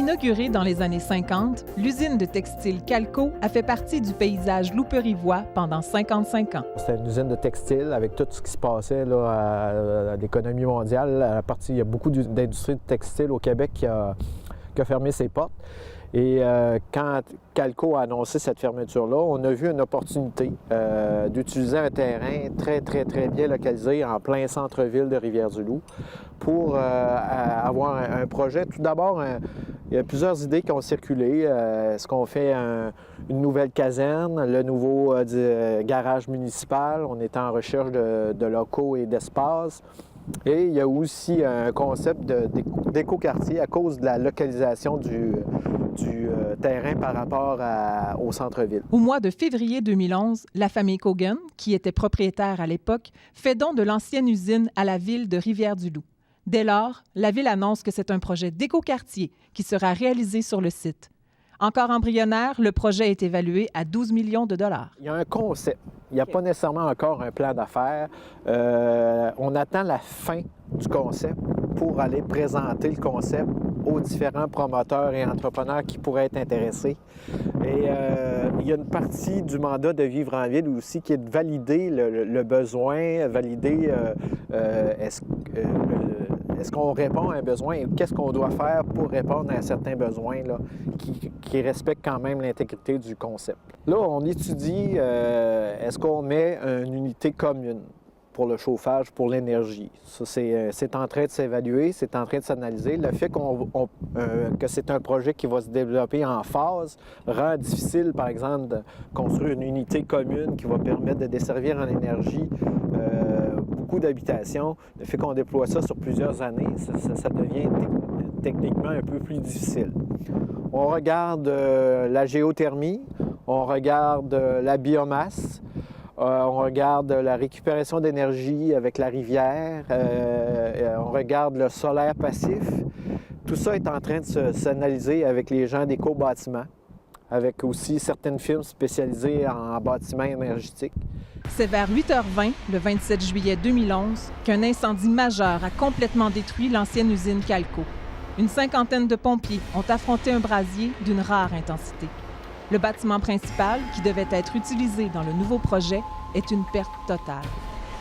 Inaugurée dans les années 50, l'usine de textile Calco a fait partie du paysage louperivois pendant 55 ans. C'était une usine de textile avec tout ce qui se passait là, à l'économie mondiale. Il y a beaucoup d'industries de textile au Québec qui a fermé ses portes. Et quand Calco a annoncé cette fermeture-là, on a vu une opportunité d'utiliser un terrain très bien localisé en plein centre-ville de Rivière-du-Loup pour avoir un projet. Tout d'abord, il y a plusieurs idées qui ont circulé. Est-ce qu'on fait une nouvelle caserne, le nouveau garage municipal? On est en recherche de locaux et d'espace. Et il y a aussi un concept d'écoquartier à cause de la localisation du terrain par rapport au centre-ville. Au mois de février 2011, la famille Cogan, qui était propriétaire à l'époque, fait don de l'ancienne usine à la ville de Rivière-du-Loup. Dès lors, la ville annonce que c'est un projet d'écoquartier qui sera réalisé sur le site. Encore embryonnaire, le projet est évalué à 12 millions de dollars. Il y a un concept. Il n'y a pas nécessairement encore un plan d'affaires. On attend la fin du concept pour aller présenter le concept aux différents promoteurs et entrepreneurs qui pourraient être intéressés. Et il y a une partie du mandat de Vivre en ville aussi qui est de valider le besoin, valider est-ce qu'on répond à un besoin et qu'est-ce qu'on doit faire pour répondre à un certain besoin là, qui respecte quand même l'intégrité du concept. Là, on étudie est-ce qu'on met une unité commune pour le chauffage, pour l'énergie. Ça, c'est en train de s'évaluer, c'est en train de s'analyser. Le fait que c'est un projet qui va se développer en phase rend difficile, par exemple, de construire une unité commune qui va permettre de desservir en énergie beaucoup d'habitations. Le fait qu'on déploie ça sur plusieurs années, ça devient techniquement un peu plus difficile. On regarde la géothermie, on regarde la biomasse, on regarde la récupération d'énergie avec la rivière, on regarde le solaire passif. Tout ça est en train de s'analyser avec les gens d'Éco-Bâtiment, avec aussi certaines firmes spécialisées en bâtiments énergétiques. C'est vers 8h20, le 27 juillet 2011, qu'un incendie majeur a complètement détruit l'ancienne usine Calco. Une cinquantaine de pompiers ont affronté un brasier d'une rare intensité. Le bâtiment principal, qui devait être utilisé dans le nouveau projet, est une perte totale.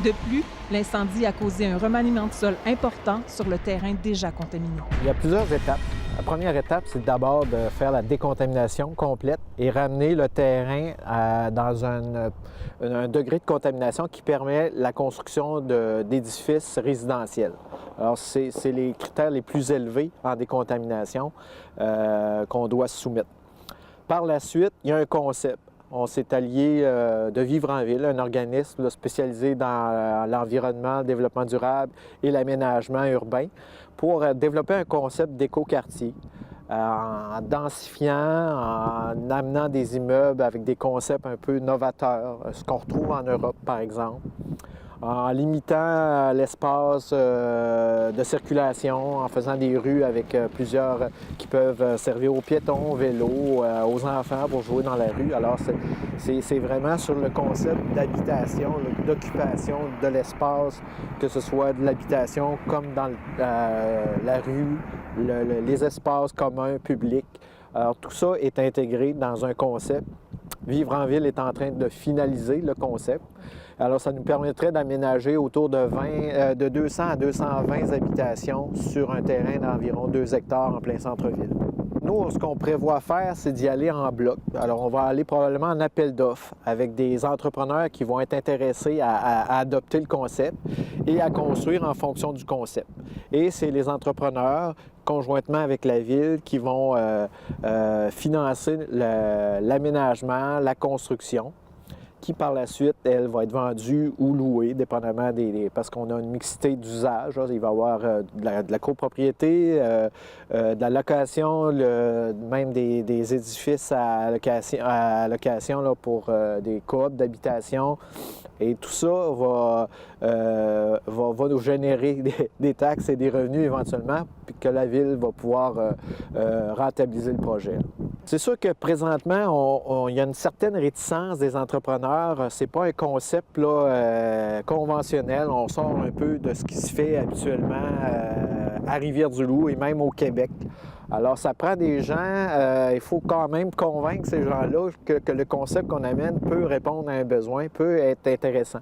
De plus, l'incendie a causé un remaniement de sol important sur le terrain déjà contaminé. Il y a plusieurs étapes. La première étape, c'est d'abord de faire la décontamination complète et ramener le terrain dans un degré de contamination qui permet la construction d'édifices résidentiels. Alors, c'est les critères les plus élevés en décontamination qu'on doit soumettre. Par la suite, il y a un concept. On s'est allié de Vivre en ville, un organisme là, spécialisé dans l'environnement, le développement durable et l'aménagement urbain, pour développer un concept d'écoquartier en densifiant, en amenant des immeubles avec des concepts un peu novateurs, ce qu'on retrouve en Europe par exemple, en limitant l'espace de circulation, en faisant des rues avec plusieurs qui peuvent servir aux piétons, aux vélos, aux enfants pour jouer dans la rue. Alors, c'est vraiment sur le concept d'habitation, d'occupation de l'espace, que ce soit de l'habitation comme dans la rue, les espaces communs, publics. Alors, tout ça est intégré dans un concept. Vivre en ville est en train de finaliser le concept. Alors, ça nous permettrait d'aménager autour de 200 à 220 habitations sur un terrain d'environ 2 hectares en plein centre-ville. Nous, ce qu'on prévoit faire, c'est d'y aller en bloc. Alors, on va aller probablement en appel d'offres avec des entrepreneurs qui vont être intéressés à adopter le concept et à construire en fonction du concept. Et c'est les entrepreneurs, conjointement avec la ville, qui vont financer l'aménagement, la construction, qui par la suite, elle, va être vendue ou louée, dépendamment parce qu'on a une mixité d'usages. Il va y avoir de la copropriété, de la location, même des édifices à location là, pour des coops d'habitation. Et tout ça va nous générer des taxes et des revenus éventuellement, puis que la ville va pouvoir rentabiliser le projet. C'est sûr que présentement, il y a une certaine réticence des entrepreneurs. C'est pas un concept là, conventionnel. On sort un peu de ce qui se fait habituellement à Rivière-du-Loup et même au Québec. Alors, ça prend des gens, il faut quand même convaincre ces gens-là que le concept qu'on amène peut répondre à un besoin, peut être intéressant.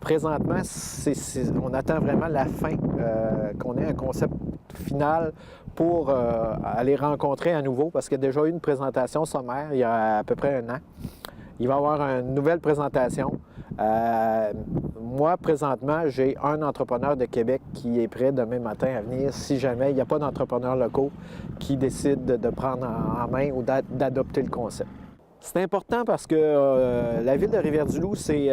Présentement, on attend vraiment la fin, qu'on ait un concept final pour aller rencontrer à nouveau, parce qu'il y a déjà eu une présentation sommaire il y a à peu près 1 an. Il va y avoir une nouvelle présentation. Moi, présentement, j'ai un entrepreneur de Québec qui est prêt demain matin à venir si jamais il n'y a pas d'entrepreneurs locaux qui décident de prendre en main ou d'adopter le concept. C'est important parce que la ville de Rivière-du-Loup s'est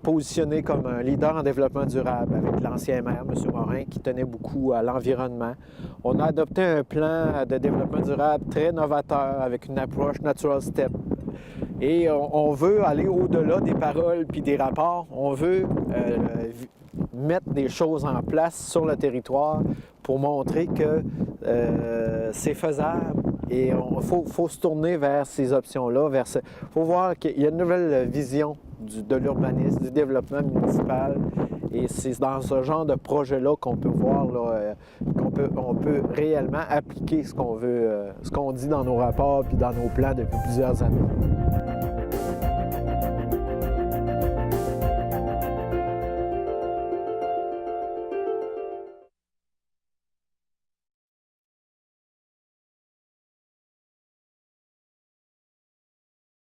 positionnée comme un leader en développement durable avec l'ancien maire, M. Morin, qui tenait beaucoup à l'environnement. On a adopté un plan de développement durable très novateur avec une approche Natural Step. Et on veut aller au-delà des paroles puis des rapports. On veut mettre des choses en place sur le territoire pour montrer que c'est faisable. Et il faut se tourner vers ces options-là. Il faut voir qu'il y a une nouvelle vision de l'urbanisme, du développement municipal. Et c'est dans ce genre de projet-là qu'on peut voir, qu'on peut réellement appliquer ce qu'on dit dans nos rapports puis dans nos plans depuis plusieurs années.